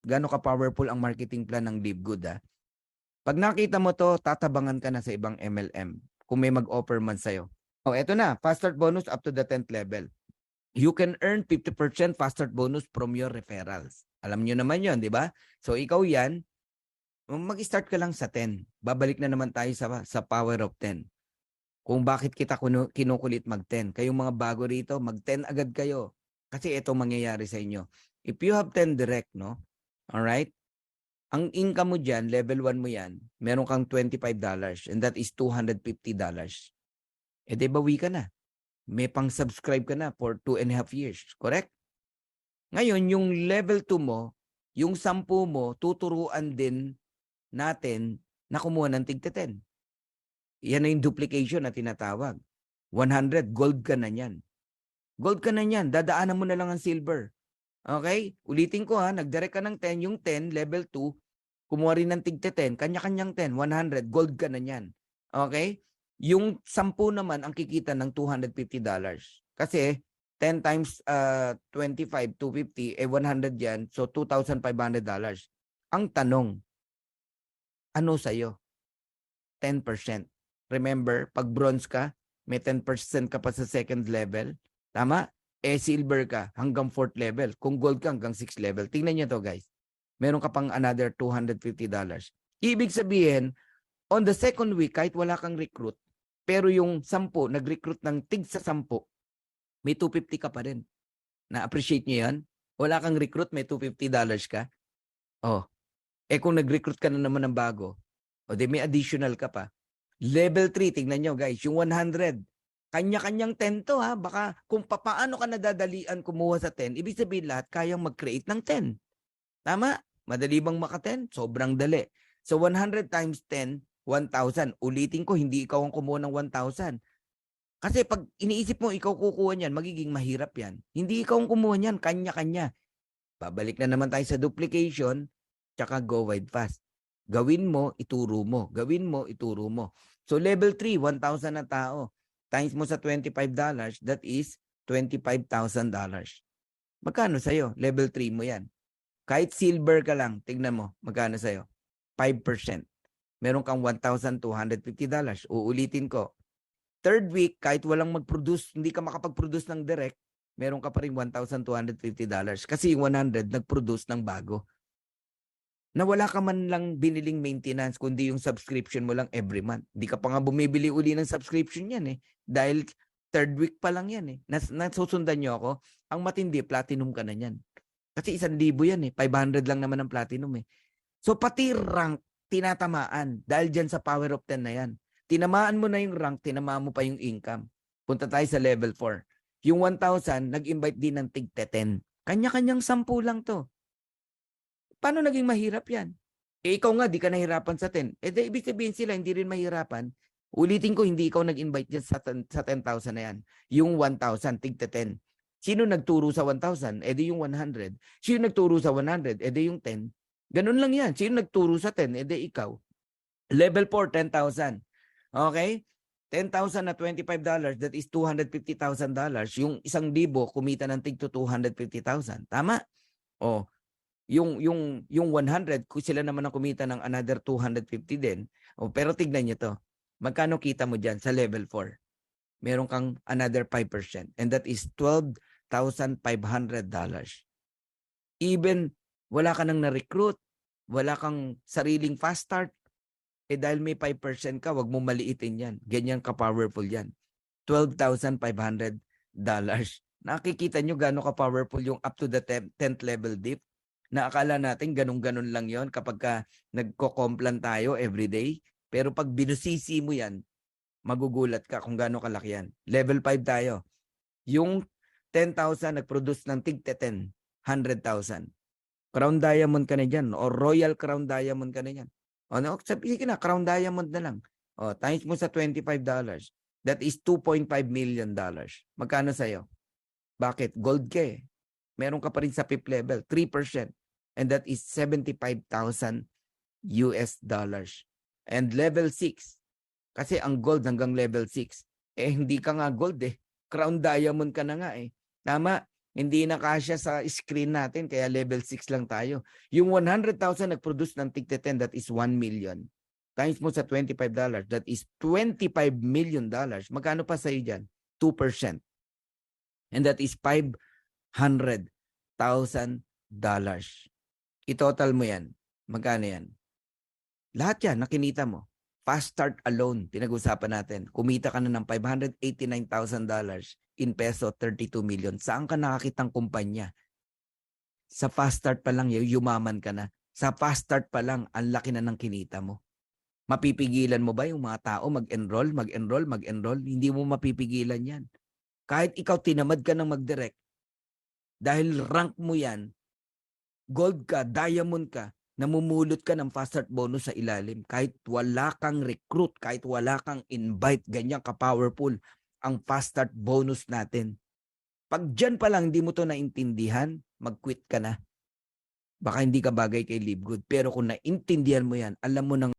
Gaano ka-powerful ang marketing plan ng Live Good, ha? Pag nakita mo to, tatabangan ka na sa ibang MLM kung may mag-offer man sa'yo. Oh, eto na, fast start bonus up to the 10th level. You can earn 50% fast start bonus from your referrals. Alam nyo naman yon, di ba? So, ikaw yan, mag-start ka lang sa 10. Babalik na naman tayo sa power of 10. Kung bakit kita kinukulit mag-10. Kayong mga bago rito, mag-10 agad kayo. Kasi ito mangyayari sa inyo. If you have 10 direct, no? Alright? Ang income mo dyan, level 1 mo yan, meron kang $25 and that is $250. E di bawi ka na. May pang-subscribe ka na for 2.5 years. Correct? Ngayon, yung level 2 mo, yung 10 mo, tuturuan din natin na kumuha ng tig 10. Yan na yung duplication na tinatawag. 100, gold ka na yan. Gold ka na yan. Dadaanan mo na lang ang silver. Okay? Ulitin ko ha, nag-direct ka ng 10, yung 10, level 2, kumuha rin ng tig 10, kanya-kanyang 10, 100, gold ka na yan. Okay? Yung 10 naman ang kikita ng $250. Kasi 10 times 25, 250, 100 yan, so $2,500. Ang tanong, ano sa'yo? 10%. Remember, pag bronze ka, may 10% ka pa sa second level. Tama? Silver ka hanggang 4th level. Kung gold ka hanggang 6th level. Tingnan nyo to, guys. Meron ka pang another $250. Ibig sabihin, on the second week, kahit wala kang recruit, pero yung 10, nag-recruit ng tig sa 10, may $250 ka pa rin. Na-appreciate nyo yan? Wala kang recruit, may $250 ka. Oh, kung nag-recruit ka na naman ng bago, di may additional ka pa. Level 3, tingnan nyo guys, yung 100. Kanya-kanyang 10 to ha. Baka kung paano ka nadadalian kumuha sa 10, ibig sabihin lahat kayang mag-create ng 10. Tama? Madali bang maka-10? Sobrang dali. So 100 times 10, 1,000. Ulitin ko, hindi ikaw ang kumuha ng 1,000. Kasi pag iniisip mo ikaw kukuha niyan, magiging mahirap yan. Hindi ikaw ang kumuha niyan, kanya-kanya. Babalik na naman tayo sa duplication, tsaka go wide fast. Gawin mo, ituro mo. Gawin mo, ituro mo. So level 3, 1,000 na tao. Times mo sa $25, that is $25,000. Magkano sa'yo? Level 3 mo yan. Kahit silver ka lang, tignan mo, magkano sa'yo? 5%. Meron kang $1,250. Uulitin ko. Third week, kahit walang mag-produce, hindi ka makapag-produce ng direct, meron ka pa rin $1,250. Kasi yung 100, nag-produce ng bago. Na wala ka man lang biniling maintenance, kundi yung subscription mo lang every month. Hindi ka pa nga bumibili uli ng subscription yan eh. Dahil third week pa lang yan eh. Nasusundan nyo ako, ang matindi, platinum ka na yan. Kasi 1,000 yan eh. 500 lang naman ang platinum eh. So pati rank, tinatamaan. Dahil dyan sa power of 10 na yan. Tinamaan mo na yung rank, tinamaan mo pa yung income. Punta tayo sa level 4. Yung 1,000, nag-invite din ng tig 10. Kanya-kanyang 10 lang to. Paano naging mahirap yan? Ikaw nga, di ka nahirapan sa 10. Ibig sabihin sila, hindi rin mahirapan. Ulitin ko, hindi ikaw nag-invite dyan sa 10,000 na yan. Yung 1,000, tig 10. Sino nagturo sa 1,000? Di yung 100. Sino nagturo sa 100? Di yung 10. Ganun lang yan. Sino nagturo sa 10? Di ikaw. Level 4, 10,000. Okay? 10,000 na $25, that is $250,000. Yung 1,000, kumita ng tig to 250,000. Tama? O, yung 100, sila naman ang kumita ng another 250 din. O, pero tignan nyo to. Magkano kita mo dyan sa level 4? Meron kang another 5%. And that is $12,500. Even wala ka nang na-recruit, wala kang sariling fast start, dahil may 5% ka, wag mo maliitin yan. Ganyan ka-powerful yan. $12,500. Nakikita nyo gano'n ka-powerful yung up to the 10th level dip? Na akala natin ganun-ganun lang yon kapag ka nagko-complan tayo everyday. Pero pag binusisi mo yan, magugulat ka kung gano'n kalaki yan. Level 5 tayo. Yung 10,000 nag-produce ng tig 10, 100,000. Crown Diamond ka na dyan o Royal Crown Diamond ka na dyan. O, no? Sabihin na, Crown Diamond na lang. O, times mo sa $25. That is $2.5 million. Magkano sa'yo? Bakit? Gold ka eh. Meron ka pa rin sa 5th level, 3%. And that is $75,000. And level 6. Kasi ang gold hanggang level 6. Hindi ka nga gold eh. Crown Diamond ka na nga eh. Tama? Hindi na kasya sa screen natin, kaya level 6 lang tayo. Yung 100,000 nag-produce ng tig-10, that is 1 million. Times mo sa $25, that is $25 million. Magkano pa sa'yo dyan? 2%. And that is $500,000. I-total mo yan. Magkano yan? Lahat yan, nakinita mo. Fast start alone, pinag-usapan natin. Kumita ka na ng $589,000 in peso, 32 million. Saan ka nakakitang kumpanya? Sa fast start pa lang, yumaman ka na. Sa fast start pa lang, ang laki na ng kinita mo. Mapipigilan mo ba yung mga tao mag-enroll? Hindi mo mapipigilan yan. Kahit ikaw tinamad ka ng mag-direct, dahil rank mo yan, gold ka, diamond ka, namumulot ka ng fast start bonus sa ilalim. Kahit wala kang recruit, kahit wala kang invite, ganyan ka-powerful ang fast start bonus natin. Pag dyan pa lang hindi mo to naintindihan, mag-quit ka na. Baka hindi ka bagay kay Livegood. Pero kung naintindihan mo yan, alam mo nang